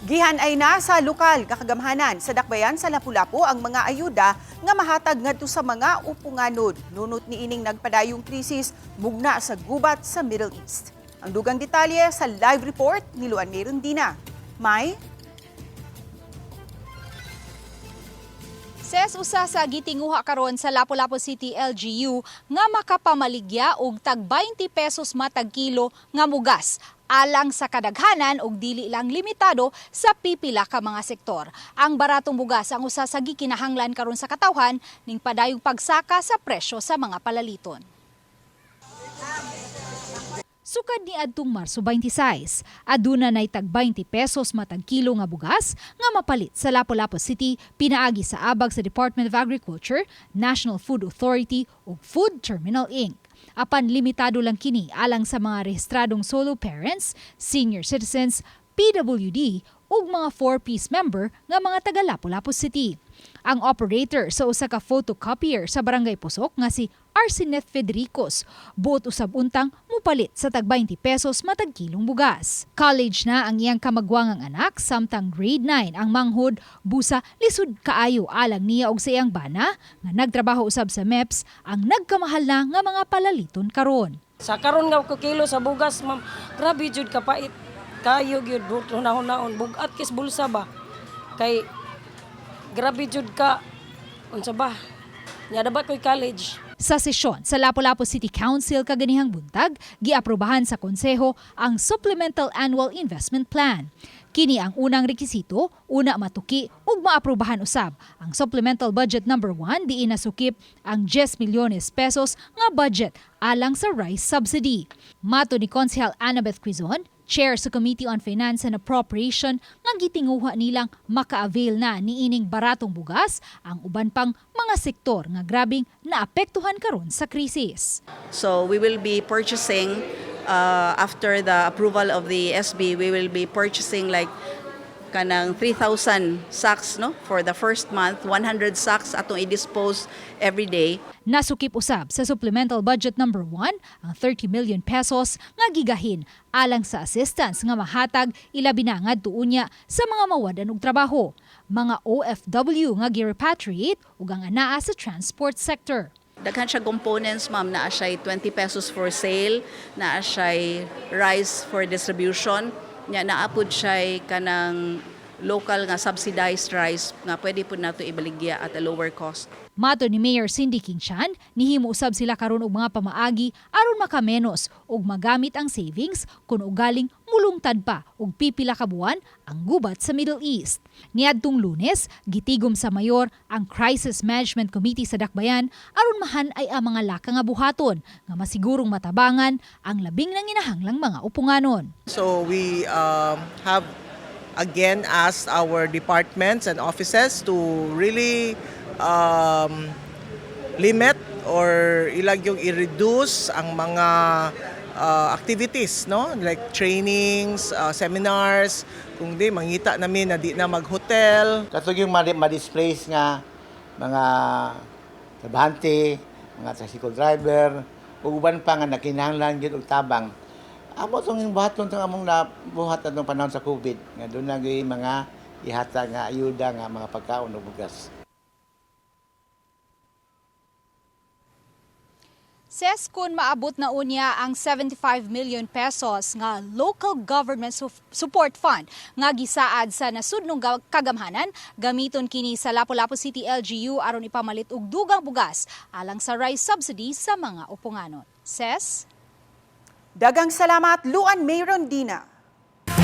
Gihan ay nasa lokal kagamhanan sa dakbayan sa Lapu-Lapu ang mga ayuda nga mahatag ngadto sa mga upunganod. Nunot ni ining nagpadayong krisis mugna sa gubat sa Middle East. Ang dugang detalye sa live report ni Luan Merundina. May Ses usa sa gitinguha karon sa Lapu-Lapu City LGU nga makapamaligya og tag 20 pesos matag kilo nga mugas alang sa kadaghanan og dili lang limitado sa pipila ka mga sektor. Ang baratong bugas ang usa sa gikinahanglan karon sa katawhan ning padayong pagsaka sa presyo sa mga palaliton. Sukad ni adtong Marso 26, aduna nay tag 20 pesos matag kilo nga bugas nga mapalit sa Lapu-Lapu City pinaagi sa abag sa Department of Agriculture, National Food Authority ug Food Terminal Inc. Apan limitado lang kini alang sa mga rehistradong solo parents, senior citizens, PWD ug mga 4-piece member nga mga taga Lapu-Lapu City. Ang operator sa usa ka photocopier sa Barangay Pusok nga si Arseneth Federicos, buot usab untang mupalit sa tag 20 pesos matag kilong bugas. College na ang iyang kamagwangang anak, samtang grade 9 ang manghod, busa lisod kaayo alang niya og sa iyang bana nga nagtrabaho usab sa MEPS ang nagkamahal na nga mga palaliton karon. Sa karon nga ko kilo sa bugas, ma'am, grabe jud kapait. Kayo gyud hunahon-hunahon bugat kis bulsa ba. Kay grabe jud ka unsa ba? Nya dapat ko'y college. Sa sesyon sa Lapu-Lapu City Council kaganihang buntag, giaprobahan sa konseho ang Supplemental Annual Investment Plan. Kini ang unang rekisito, una matuki ug maaprobahan usab ang Supplemental Budget number 1 diin nasukip ang 10 milyones pesos nga budget alang sa rice subsidy. Mato ni Konsehal Annabeth Quizon, Chair sa Committee on Finance and Appropriation, nga gitinguha nilang maka-avail na niining baratong bugas ang uban pang mga sektor nga grabing naapektuhan karon sa krisis. So we will be purchasing after the approval of the SB, we will be purchasing like kanang 3,000 sacks no for the first month, 100 sacks atong i-dispose every day. Nasukip usab sa Supplemental Budget number 1 ang 30 million pesos nga gigahin alang sa assistance nga mahatag ilabi na ngadto unya sa mga mawadan og trabaho, mga OFW nga gi-repatriate ug ang anaa sa transport sector. Daghan siya components, ma'am, na siya 20 pesos for sale, na siya rice for distribution, nya naapod siya kanang local nga subsidized rice nga pwede po nato ibaligya at a lower cost. Mato ni Mayor Cindy King-Chan, nihimo usab sila karon og mga pamaagi aron makamenos ug magamit ang savings kun ugaling mulungtad pa og pipila ka buwan ang gubat sa Middle East. Niadtong Lunes, gitigom sa mayor ang Crisis Management Committee sa Dakbayan aron mahan ay ang mga laka nga buhaton nga masigurong matabangan ang labing nanginahanglang mga upunganon. So we have again asked our departments and offices to really limit or ilag yung i-reduce ang mga activities, no, like trainings, seminars, kung di mangita namin na di na mag-hotel. Katong yung ma-displace nga mga trabahante, mga tricycle driver, ug uban pa nga nakinahanglan gyud og tabang. Amo tong buhaton tong among nabuhat atong panahon sa COVID nga doon na gyud mga ihatag nga ayuda nga mga pagkaon ug bugas. Ses kun maabot na unya ang 75 million pesos nga Local Government Support Fund nga gisaad sa nasudnong kagamhanan, gamiton kini sa Lapu-Lapu City LGU aron ipamalit og dugang bugas alang sa rice subsidy sa mga upunganon. Ses? dagang salamat Luan Merundina.